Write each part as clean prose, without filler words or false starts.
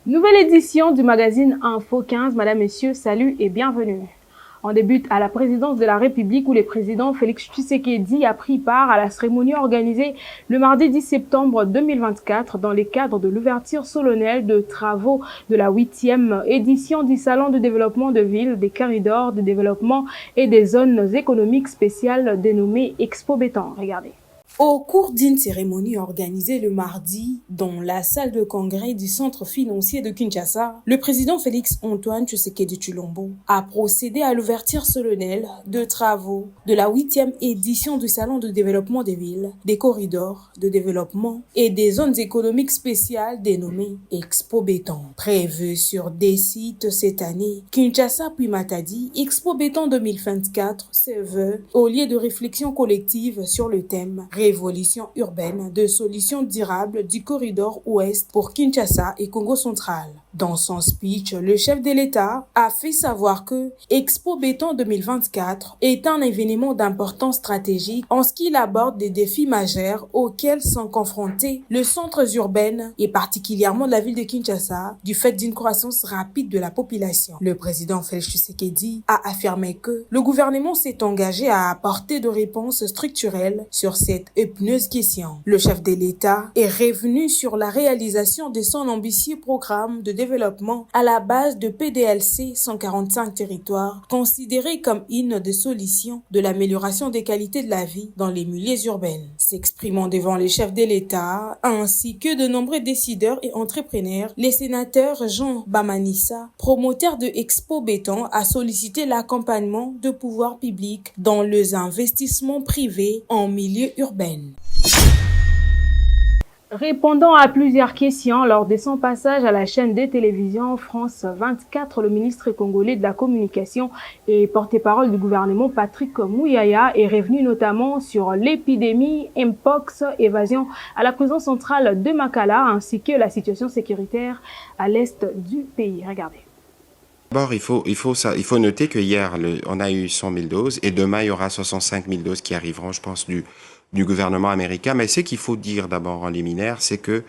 Nouvelle édition du magazine Info 15. Madame, Messieurs, salut et bienvenue. On débute à la présidence de la République où le président Félix Tshisekedi a pris part à la cérémonie organisée le mardi 10 septembre 2024 dans le cadre de l'ouverture solennelle de travaux de la 8e édition du Salon de développement de villes, des corridors de développement et des zones économiques spéciales dénommées Expo Béton. Regardez. Au cours d'une cérémonie organisée le mardi dans la salle de congrès du centre financier de Kinshasa, le président Félix Antoine Tshisekedi Tshilombo a procédé à l'ouverture solennelle de travaux de la 8e édition du Salon de développement des villes, des corridors de développement et des zones économiques spéciales dénommées Expo Béton. Prévu sur des sites cette année, Kinshasa puis Matadi, Expo Béton 2024 se veut au lieu de réflexion collective sur le thème Révolution urbaine de solutions durables du corridor ouest pour Kinshasa et Congo central. Dans son speech, le chef de l'État a fait savoir que Expo Béton 2024 est un événement d'importance stratégique en ce qu'il aborde des défis majeurs auxquels sont confrontés les centres urbains et particulièrement la ville de Kinshasa du fait d'une croissance rapide de la population. Le président Félix Tshisekedi a affirmé que le gouvernement s'est engagé à apporter des réponses structurelles sur cette épineuse question. Le chef de l'État est revenu sur la réalisation de son ambitieux programme de développement à la base de PDLC 145 territoires, considéré comme une des solutions de l'amélioration des qualités de la vie dans les milieux urbains. S'exprimant devant les chefs de l'État ainsi que de nombreux décideurs et entrepreneurs, le sénateur Jean Bamanissa, promoteur de Expo Béton, a sollicité l'accompagnement de pouvoirs publics dans les investissements privés en milieu urbain. Répondant à plusieurs questions lors de son passage à la chaîne de télévision France 24, le ministre congolais de la communication et porte-parole du gouvernement Patrick Muyaya est revenu notamment sur l'épidémie Mpox, évasion à la prison centrale de Makala ainsi que la situation sécuritaire à l'est du pays. Regardez. D'abord, il faut noter que hier, on a eu 100 000 doses et demain, il y aura 65 000 doses qui arriveront, je pense, du gouvernement américain. Mais ce qu'il faut dire d'abord en liminaire, c'est que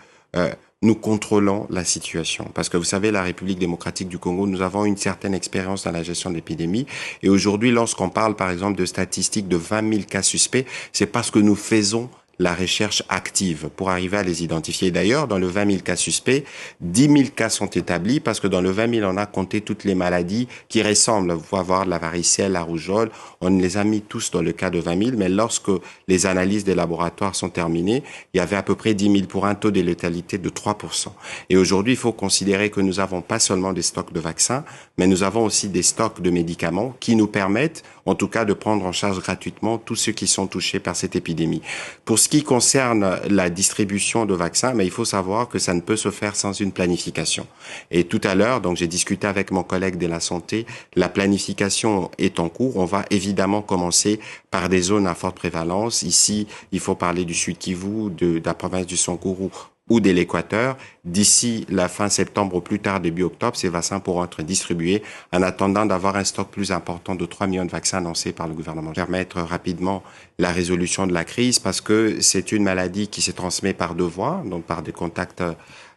nous contrôlons la situation. Parce que vous savez, la République démocratique du Congo, nous avons une certaine expérience dans la gestion de l'épidémie. Et aujourd'hui, lorsqu'on parle, par exemple, de statistiques de 20 000 cas suspects, c'est parce que nous faisons la recherche active pour arriver à les identifier. D'ailleurs, dans le 20 000 cas suspects, 10 000 cas sont établis parce que dans le 20 000, on a compté toutes les maladies qui ressemblent. Vous pouvez avoir la varicelle, la rougeole. On les a mis tous dans le cas de 20 000, mais lorsque les analyses des laboratoires sont terminées, il y avait à peu près 10 000 pour un taux de létalité de 3%. Et aujourd'hui, il faut considérer que nous n'avons pas seulement des stocks de vaccins, mais nous avons aussi des stocks de médicaments qui nous permettent, en tout cas, de prendre en charge gratuitement tous ceux qui sont touchés par cette épidémie. Pour ce qui concerne la distribution de vaccins, mais il faut savoir que ça ne peut se faire sans une planification. Et tout à l'heure, donc j'ai discuté avec mon collègue de la santé, la planification est en cours. On va évidemment commencer par des zones à forte prévalence. Ici, il faut parler du Sud Kivu, de la province du Sankuru ou de l'Équateur. D'ici la fin septembre au plus tard début octobre, ces vaccins pourront être distribués en attendant d'avoir un stock plus important de 3 millions de vaccins annoncés par le gouvernement. Permettre rapidement la résolution de la crise parce que c'est une maladie qui se transmet par deux voies, donc par des contacts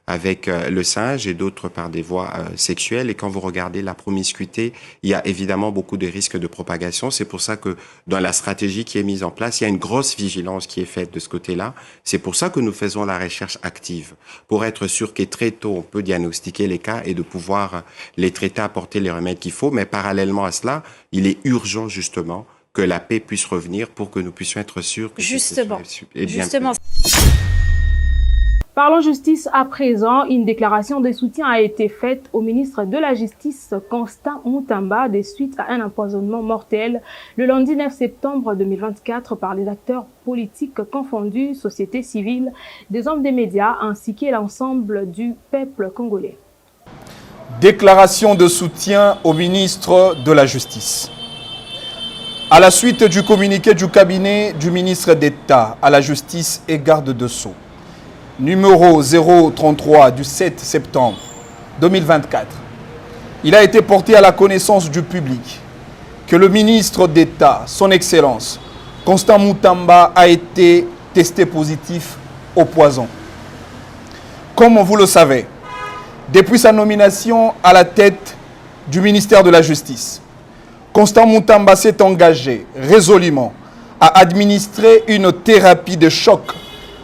avec le singe et d'autres par des voies sexuelles. Et quand vous regardez la promiscuité, il y a évidemment beaucoup de risques de propagation. C'est pour ça que dans la stratégie qui est mise en place, il y a une grosse vigilance qui est faite de ce côté-là. C'est pour ça que nous faisons la recherche active, pour être sûr que très tôt, on peut diagnostiquer les cas et de pouvoir les traiter, apporter les remèdes qu'il faut. Mais parallèlement à cela, il est urgent justement que la paix puisse revenir pour que nous puissions être sûrs que Justement. Parlons justice à présent. Une déclaration de soutien a été faite au ministre de la Justice, Constant Mutamba, des suites à un empoisonnement mortel le lundi 9 septembre 2024 par les acteurs politiques confondus, société civile, des hommes des médias ainsi que l'ensemble du peuple congolais. Déclaration de soutien au ministre de la Justice. À la suite du communiqué du cabinet du ministre d'État à la Justice et Garde de Sceaux, numéro 033 du 7 septembre 2024, il a été porté à la connaissance du public que le ministre d'État, son Excellence, Constant Mutamba, a été testé positif au poison. Comme vous le savez, Depuis sa nomination à la tête du ministère de la Justice, Constant Mutamba s'est engagé résolument à administrer une thérapie de choc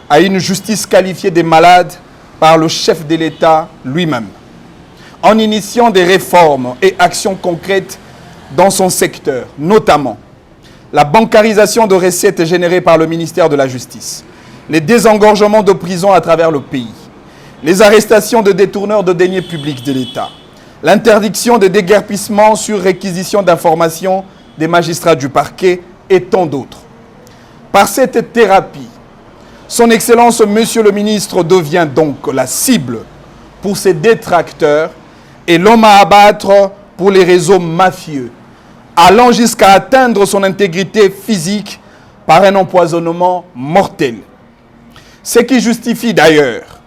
à une justice qualifiée de malade par le chef de l'État lui-même, en initiant des réformes et actions concrètes dans son secteur, notamment la bancarisation de recettes générées par le ministère de la Justice, les désengorgements de prisons à travers le pays, les arrestations de détourneurs de deniers publics de l'État, l'interdiction de déguerpissement sur réquisition d'informations des magistrats du parquet et tant d'autres. Par cette thérapie, son Excellence, Monsieur le Ministre, devient donc la cible pour ses détracteurs et l'homme à abattre pour les réseaux mafieux, allant jusqu'à atteindre son intégrité physique par un empoisonnement mortel. Ce qui justifie d'ailleurs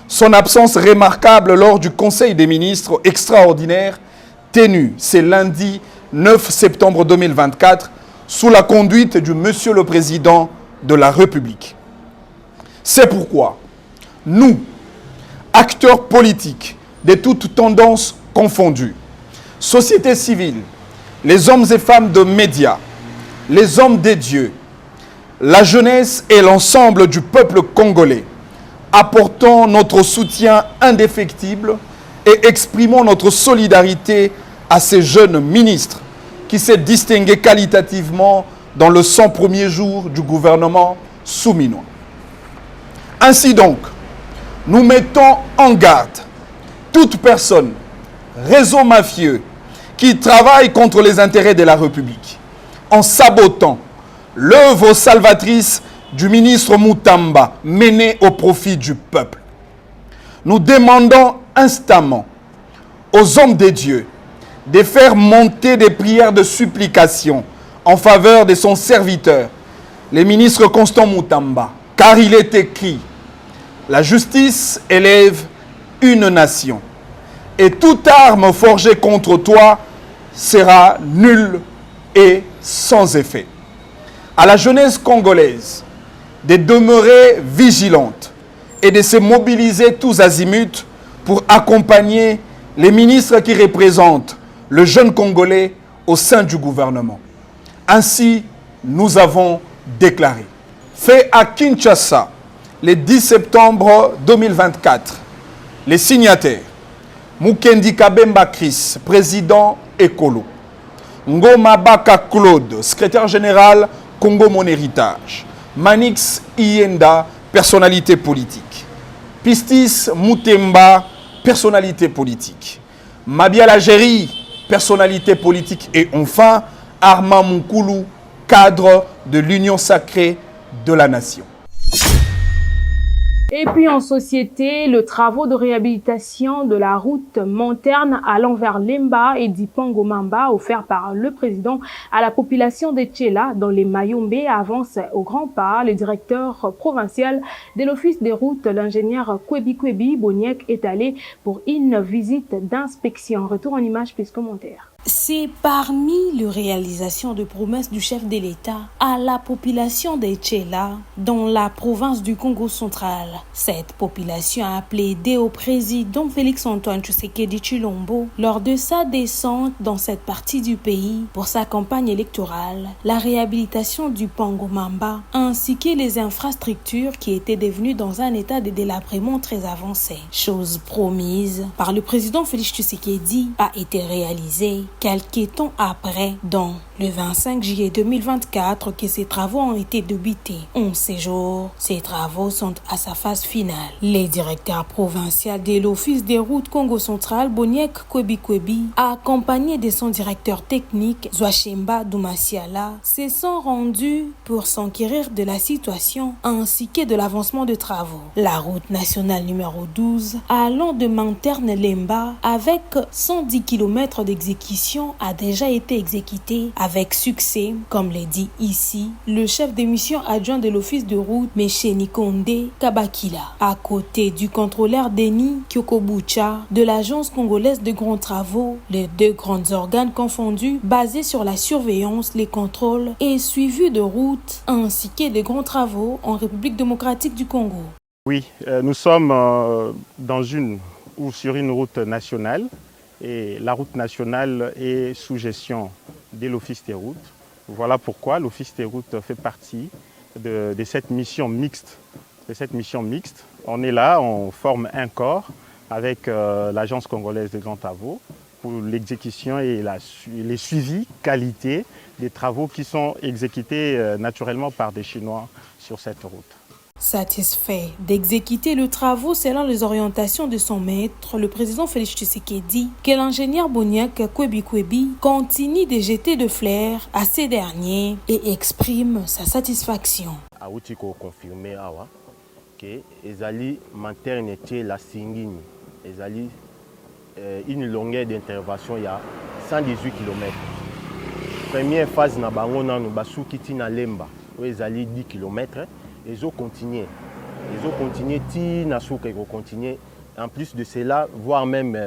son absence remarquable lors du Conseil des ministres extraordinaire tenu ce lundi 9 septembre 2024 sous la conduite du Monsieur le Président de la République. C'est pourquoi nous, acteurs politiques de toutes tendances confondues, société civile, les hommes et femmes de médias, les hommes des dieux, la jeunesse et l'ensemble du peuple congolais, apportons notre soutien indéfectible et exprimons notre solidarité à ces jeunes ministres qui s'est distingué qualitativement dans le 100 premiers jours du gouvernement souminois. Ainsi donc, nous mettons en garde toute personne, réseau mafieux, qui travaille contre les intérêts de la République, en sabotant l'œuvre salvatrice du ministre Mutamba menée au profit du peuple. Nous demandons instamment aux hommes de Dieu de faire monter des prières de supplication en faveur de son serviteur, le ministre Constant Mutamba, car il est écrit: la justice élève une nation, et toute arme forgée contre toi sera nulle et sans effet. À la jeunesse congolaise de demeurer vigilante et de se mobiliser tous azimuts pour accompagner les ministres qui représentent le jeune Congolais au sein du gouvernement. Ainsi, nous avons déclaré. Fait à Kinshasa, le 10 septembre 2024, les signataires: Mukendi Kabemba Chris, président Écolo; Ngoma Baka Claude, secrétaire général Congo Mon Héritage; Manix Ienda, personnalité politique; Pistis Moutemba, personnalité politique; Mabia Lagérie, personnalité politique; et enfin Armand Moukoulou, cadre de l'Union sacrée de la nation. Et puis en société, le travaux de réhabilitation de la route Monterne allant vers Lemba et Dipango Mamba, offert par le président à la population de Tchela dans les Mayombe, avance au grand pas. Le directeur provincial de l'Office des routes, l'ingénieur Kwebi Boniek, est allé pour une visite d'inspection. Retour en image plus commentaire. C'est parmi les réalisations de promesses du chef de l'État à la population de Tchela, dans la province du Congo central. Cette population a plaidé au président Félix-Antoine Tshisekedi Tshilombo lors de sa descente dans cette partie du pays pour sa campagne électorale, la réhabilitation du Pango Mamba ainsi que les infrastructures qui étaient devenues dans un état de délabrement très avancé. Chose promise par le président Félix Tshisekedi a été réalisée quelques temps après, dans le 25 juillet 2024, que ces travaux ont été débutés. En ces jours, ces travaux sont à sa phase finale. Les directeurs provinciaux de l'Office des routes Congo central, Boniek Kwebi, accompagné de son directeur technique, Zwachemba Doumasiala, se sont rendus pour s'enquérir de la situation ainsi que de l'avancement de travaux. La route nationale numéro 12, allant de Monterne-Lemba, avec 110 km d'exécution, a déjà été exécuté avec succès, comme l'a dit ici le chef de mission adjoint de l'office de route, M. Nikonde Kabakila, à côté du contrôleur Denis Kyokobucha de l'agence congolaise de grands travaux, les deux grands organes confondus basés sur la surveillance, les contrôles et suivi de routes ainsi que de grands travaux en République démocratique du Congo. Oui, nous sommes dans une ou sur une route nationale. Et la route nationale est sous gestion de l'Office des routes. Voilà pourquoi l'Office des routes fait partie de cette mission mixte. On est là, on forme un corps avec l'Agence congolaise des grands travaux pour l'exécution et les suivis qualité des travaux qui sont exécutés naturellement par des Chinois sur cette route. Satisfait d'exécuter le travaux selon les orientations de son maître, le président Félix Tshisekedi, que l'ingénieur Boniak Kwebi continue de jeter de fleurs à ces derniers et exprime sa satisfaction. Auti ko confirmer awa que ezali maternité la Singini ezali une longueur d'intervention il y a 118 km. Première phase na bango nanu basuki tina lemba ezali 10 km. Ils ont continué ti na souka ils ont continué. En plus de cela, voire même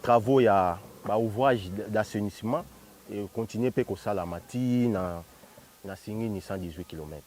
travaux il y a ouvrage d'assainissement et continuer pe ko sala mati na Singini 118 km.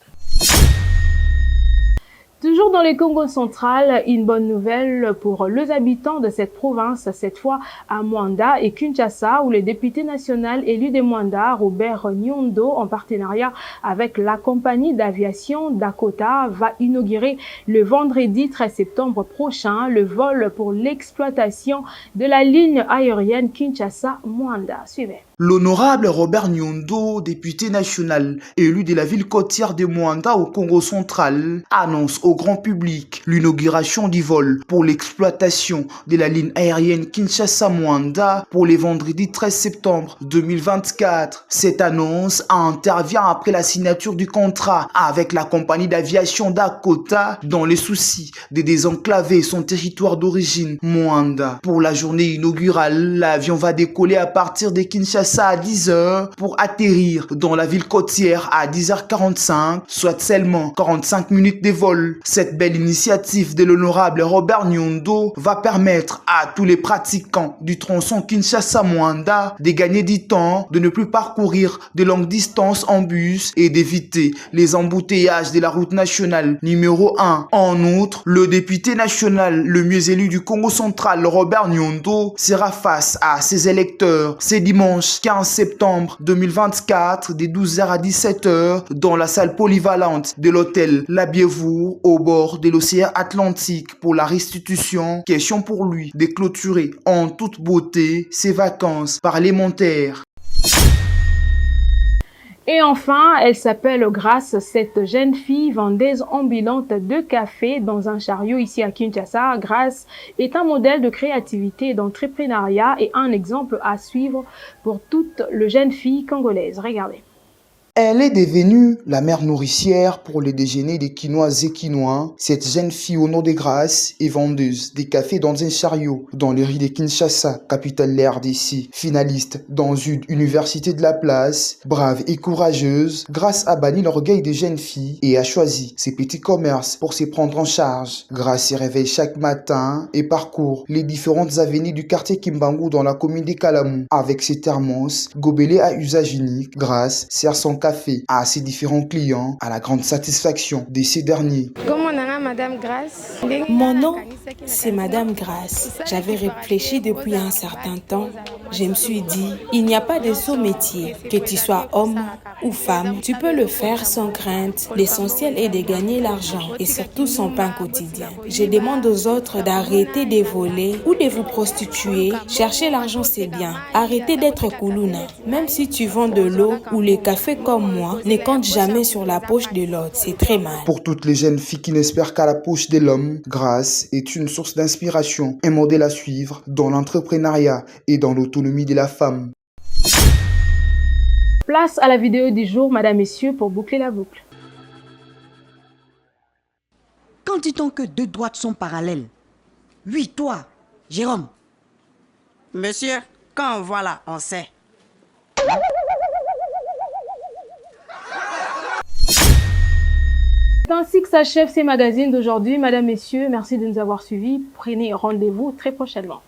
Toujours dans le Congo central, une bonne nouvelle pour les habitants de cette province, cette fois à Mwanda et Kinshasa, où le député national élu de Mwanda, Robert Nyondo, en partenariat avec la compagnie d'aviation Dakota, va inaugurer le vendredi 13 septembre prochain le vol pour l'exploitation de la ligne aérienne Kinshasa-Mwanda. Suivez. L'honorable Robert Nyondo, député national élu de la ville côtière de Mwanda au Congo central, annonce au grand public l'inauguration du vol pour l'exploitation de la ligne aérienne Kinshasa-Mwanda pour les vendredis 13 septembre 2024. Cette annonce intervient après la signature du contrat avec la compagnie d'aviation Dakota dans les soucis de désenclaver son territoire d'origine, Mwanda. Pour la journée inaugurale, l'avion va décoller à partir de Kinshasa à 10h pour atterrir dans la ville côtière à 10h45, soit seulement 45 minutes de vol. Cette belle initiative de l'honorable Robert Nyondo va permettre à tous les pratiquants du tronçon Kinshasa-Mwanda de gagner du temps, de ne plus parcourir de longues distances en bus et d'éviter les embouteillages de la route nationale numéro 1. En outre, le député national le mieux élu du Congo central, Robert Nyondo, sera face à ses électeurs ce dimanche 15 septembre 2024 de 12h à 17h dans la salle polyvalente de l'hôtel La Biévour au bord de l'océan Atlantique pour la restitution. Question pour lui de clôturer en toute beauté ses vacances parlementaires. Et enfin, elle s'appelle Grace, cette jeune fille vendeuse ambulante de café dans un chariot ici à Kinshasa. Grace est un modèle de créativité et d'entrepreneuriat et un exemple à suivre pour toutes les jeunes filles congolaises. Regardez. Elle est devenue la mère nourricière pour les déjeuners des Quinois et Quinois. Cette jeune fille au nom de Grâce est vendeuse des cafés dans un chariot dans les rues de Kinshasa, capitale de RDC. Finaliste dans une université de la place, brave et courageuse, Grâce a banni l'orgueil des jeunes filles et a choisi ses petits commerces pour se prendre en charge. Grâce se réveille chaque matin et parcourt les différentes avenues du quartier Kimbangu dans la commune de Kalamou. Avec ses thermos, gobelets à usage unique, Grâce sert son café à ses différents clients à la grande satisfaction de ces derniers. Mon nom, c'est Madame Grâce. J'avais réfléchi depuis un certain temps. Je me suis dit, il n'y a pas de saut métier. Que tu sois homme ou femme, tu peux le faire sans crainte. L'essentiel est de gagner l'argent et surtout son pain quotidien. Je demande aux autres d'arrêter de voler ou de vous prostituer. Chercher l'argent, c'est bien. Arrêtez d'être koulouna. Même si tu vends de l'eau ou les cafés comme moi, ne compte jamais sur la poche de l'autre. C'est très mal. Pour toutes les jeunes filles qui n'espèrent qu'à la poche de l'homme, Grâce est une source d'inspiration, un modèle à suivre dans l'entrepreneuriat et dans l'autonomie de la femme. Place à la vidéo du jour, madame, messieurs, pour boucler la boucle. Quand dit-on que deux droites sont parallèles? Oui, toi, Jérôme. Monsieur, quand on voit là, on sait. C'est ainsi que s'achève ces magazines d'aujourd'hui. Madame, messieurs, merci de nous avoir suivis. Prenez rendez-vous très prochainement.